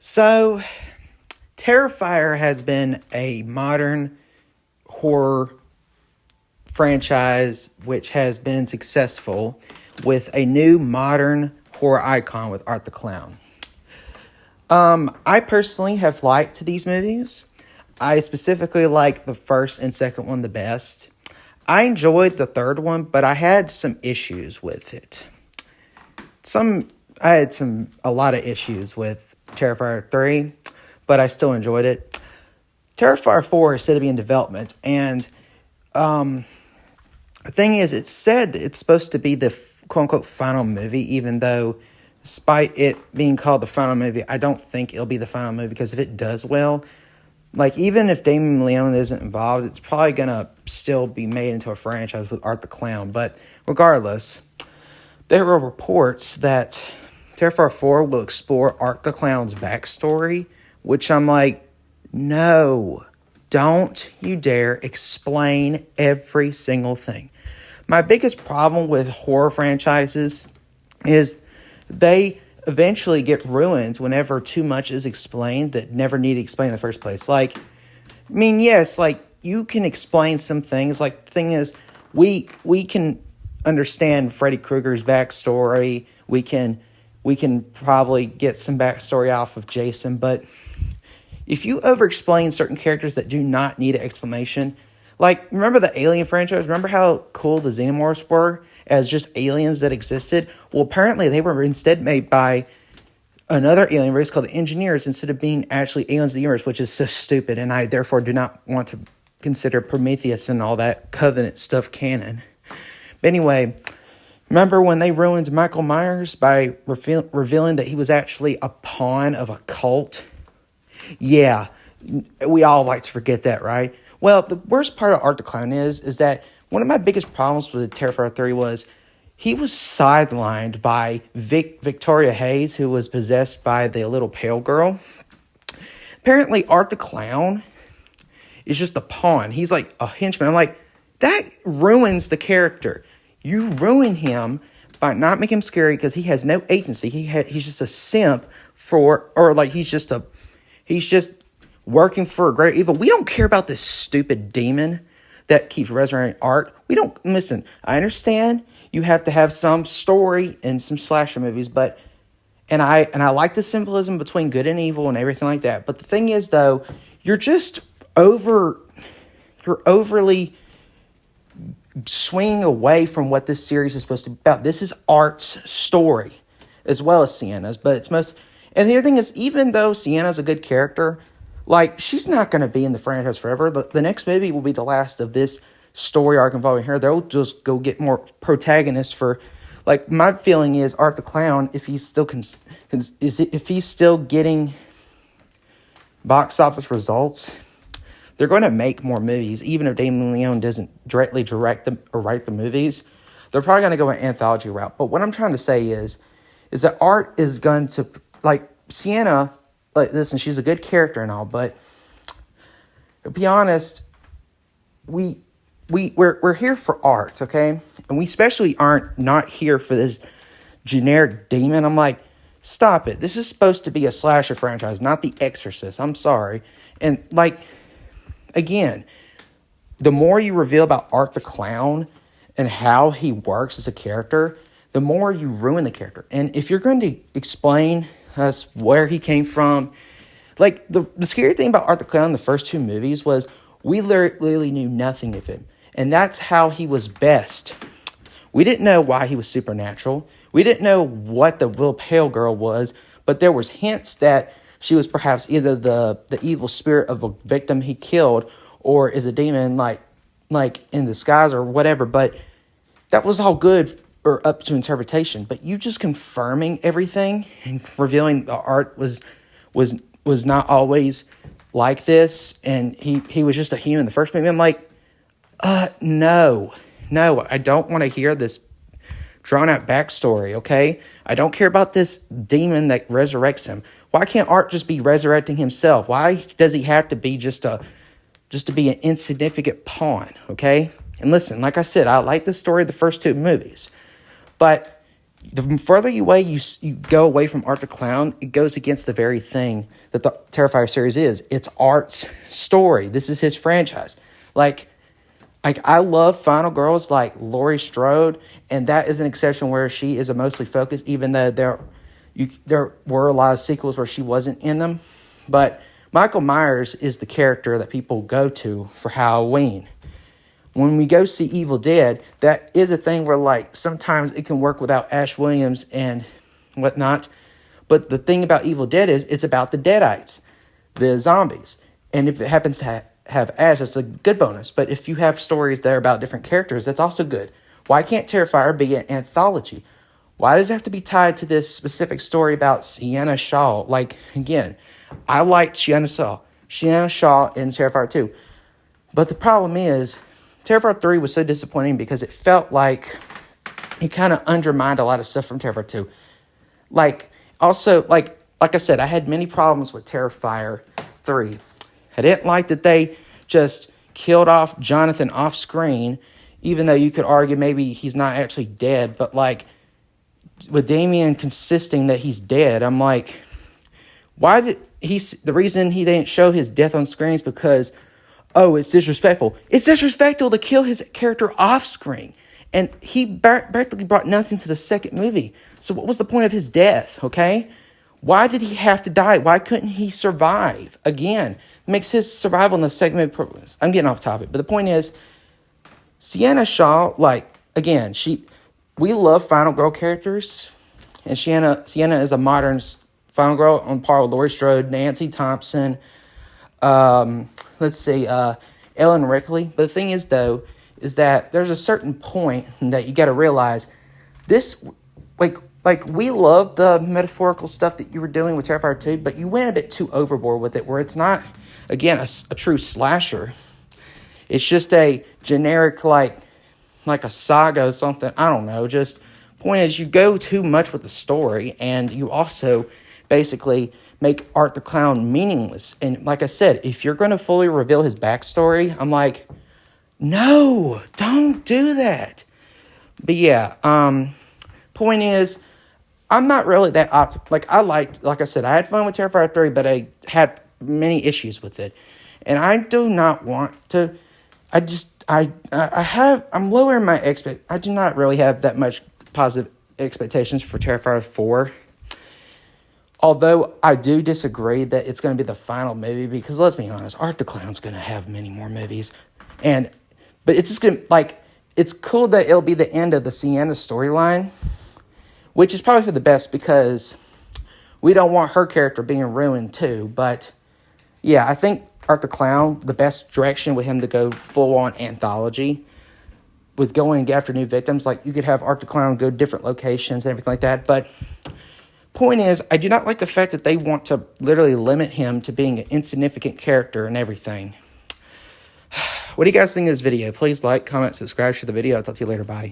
So, Terrifier has been a modern horror franchise which has been successful with a new modern horror icon with Art the Clown. I personally have liked these movies. I specifically like the first and second one the best. I enjoyed the third one, but I had some issues with it. I had a lot of issues with Terrifier 3, but I still enjoyed it. Terrifier 4 is said to be in development, and the thing is, it's said it's supposed to be the quote-unquote final movie, even though, despite it being called the final movie, I don't think it'll be the final movie, because if it does well, like, even if Damon Leone isn't involved, it's probably going to still be made into a franchise with Art the Clown. But regardless, there were reports that Terrifier 4 will explore Art the Clown's backstory, which I'm like, no, don't you dare explain every single thing. My biggest problem with horror franchises is they eventually get ruined whenever too much is explained that never needed explained in the first place. Like, I mean, yes, like, you can explain some things. Like, the thing is, we can understand Freddy Krueger's backstory. We can probably get some backstory off of Jason, but if you over-explain certain characters that do not need an explanation, like, remember the Alien franchise? Remember how cool the Xenomorphs were as just aliens that existed? Well, apparently they were instead made by another alien race called the Engineers instead of being actually aliens of the universe, which is so stupid, and I therefore do not want to consider Prometheus and all that Covenant stuff canon. But anyway, remember when they ruined Michael Myers by revealing that he was actually a pawn of a cult? Yeah, we all like to forget that, right? Well, the worst part of Art the Clown is that one of my biggest problems with Terrifier 3 was he was sidelined by Victoria Hayes, who was possessed by the little pale girl. Apparently, Art the Clown is just a pawn. He's like a henchman. I'm like, that ruins the character. You ruin him by not making him scary because he has no agency. He's just a simp he's just working for a great evil. We don't care about this stupid demon that keeps resurrecting Art. Listen, I understand you have to have some story in some slasher movies, and I like the symbolism between good and evil and everything like that. But the thing is, though, you're overly swinging away from what this series is supposed to be about. This is Art's story, as well as Sienna's, but it's most... And the other thing is, even though Sienna's a good character, like, she's not going to be in the franchise forever. The next movie will be the last of this story arc involving her. They'll just go get more protagonists for... Like, my feeling is Art the Clown, if he's still if he's still getting box office results, they're going to make more movies, even if Damon Leone doesn't directly direct them or write the movies. They're probably going to go an anthology route. But what I'm trying to say is that Art is going to... Like, Sienna, like, listen, she's a good character and all, but to be honest, we're here for Art, okay? And we especially aren't not here for this generic demon. I'm like, stop it. This is supposed to be a slasher franchise, not The Exorcist. I'm sorry. And, like, again, the more you reveal about Art the Clown and how he works as a character, the more you ruin the character. And if you're going to explain us where he came from, like, the scary thing about Art the Clown in the first two movies was we literally knew nothing of him. And that's how he was best. We didn't know why he was supernatural. We didn't know what the little pale girl was, but there was hints that she was perhaps either the evil spirit of a victim he killed or is a demon like in disguise or whatever. But that was all good or up to interpretation. But you just confirming everything and revealing the Art was not always like this, and he was just a human in the first movie. I'm like, no, I don't want to hear this drawn out backstory, okay? I don't care about this demon that resurrects him. Why can't Art just be resurrecting himself? Why does he have to be just to be an insignificant pawn, okay? And listen, like I said, I like the story of the first two movies, but the further you go away from Art the Clown, it goes against the very thing that the Terrifier series is. It's Art's story. This is his franchise. Like I love final girls like Laurie Strode, and that is an exception where she is mostly focused, even though there were a lot of sequels where she wasn't in them. But Michael Myers is the character that people go to for Halloween. When we go see Evil Dead, that is a thing where, like, sometimes it can work without Ash Williams and whatnot. But the thing about Evil Dead is it's about the Deadites, the zombies. And if it happens to have Ash, that's a good bonus. But if you have stories that are about different characters, that's also good. Why can't Terrifier be an anthology? Why does it have to be tied to this specific story about Sienna Shaw? Like, again, I liked Sienna Shaw in Terrifier 2. But the problem is, Terrifier 3 was so disappointing because it felt like it kind of undermined a lot of stuff from Terrifier 2. Like, also, like I said, I had many problems with Terrifier 3. I didn't like that they just killed off Jonathan off screen, even though you could argue maybe he's not actually dead. But, like, with Damien consisting that he's dead, I'm like, why did the reason he didn't show his death on screen is because, oh, it's disrespectful. It's disrespectful to kill his character off screen. And he practically brought nothing to the second movie. So what was the point of his death, okay? Why did he have to die? Why couldn't he survive? Again, it makes his survival in the second movie purpose. I'm getting off topic. But the point is, Sienna Shaw, like, again, we love Final Girl characters. And Sienna is a modern Final Girl on par with Laurie Strode, Nancy Thompson, Ellen Ripley. But the thing is, though, is that there's a certain point that you got to realize this, like we love the metaphorical stuff that you were doing with Terrifier 2, but you went a bit too overboard with it, where it's not, again, a true slasher. It's just a generic, like a saga or something. I don't know. Just point is, you go too much with the story, and you also basically make Art the Clown meaningless. And like I said, if you're going to fully reveal his backstory, I'm like, no, don't do that. But yeah, point is, I'm not really that like I said, I had fun with Terrifier 3, but I had many issues with it. And I do not want to, I'm lowering my I do not really have that much positive expectations for Terrifier 4. Although I do disagree that it's going to be the final movie, because let's be honest, Art the Clown's going to have many more movies. But it's just going to, like, it's cool that it'll be the end of the Sienna storyline, which is probably for the best, because we don't want her character being ruined too. But yeah, I think Art the Clown, the best direction with him to go full-on anthology, with going after new victims. Like, you could have Art the Clown go different locations and everything like that. But point is, I do not like the fact that they want to literally limit him to being an insignificant character and everything. What do you guys think of this video? Please like, comment, subscribe, share the video. I'll talk to you later. Bye.